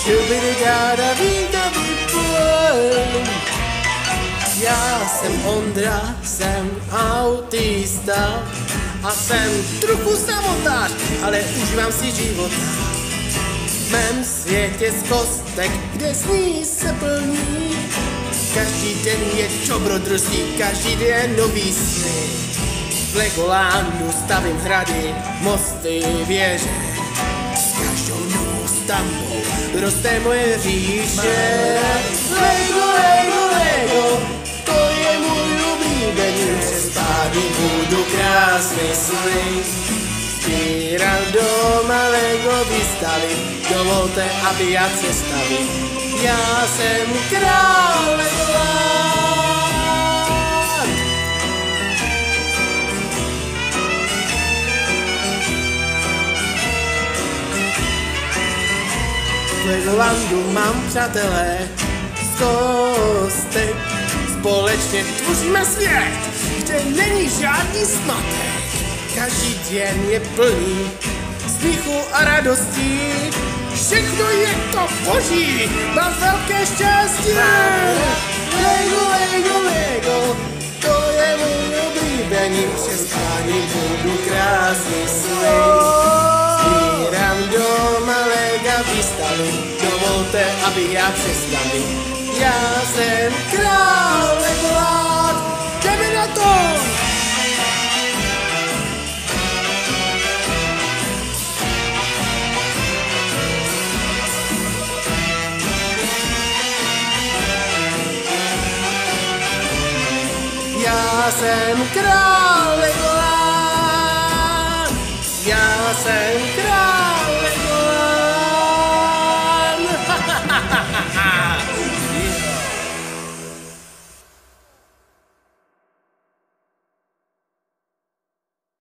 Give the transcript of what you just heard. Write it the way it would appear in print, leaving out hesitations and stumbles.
šubidigáda vítavý plyn. Já jsem Ondra, jsem autista a jsem trochu samotář, ale užívám si života. V mém světě z kostek, kde sní se plní, každý den je dobrodružství, každý den nový sny. V Legolandu stavím hrady, mosty, věže, s každou novou stavbou roste moje říše. Lego, Lego, Lego, to je můj oblíbený, přes pádný budu krásný sny. Sbírám doma Lego výstavy, dovolte, aby já představil. Já jsem král Legoland. V Legolandu mám přátelé z kostek, společně tvoříme svět, kde není žádný smatek. Každý den je plný smíchu a radostí, všechno je to boží, má velké štěstí. Lego, Lego, Lego, to je můj oblíbený, přes pány budu krásný sny. Sbírám doma Lega výstavy, dovolte, aby já představil. Já jsem král Legoland, jdeme na to! Já jsem král Legoland, já jsem král Legoland.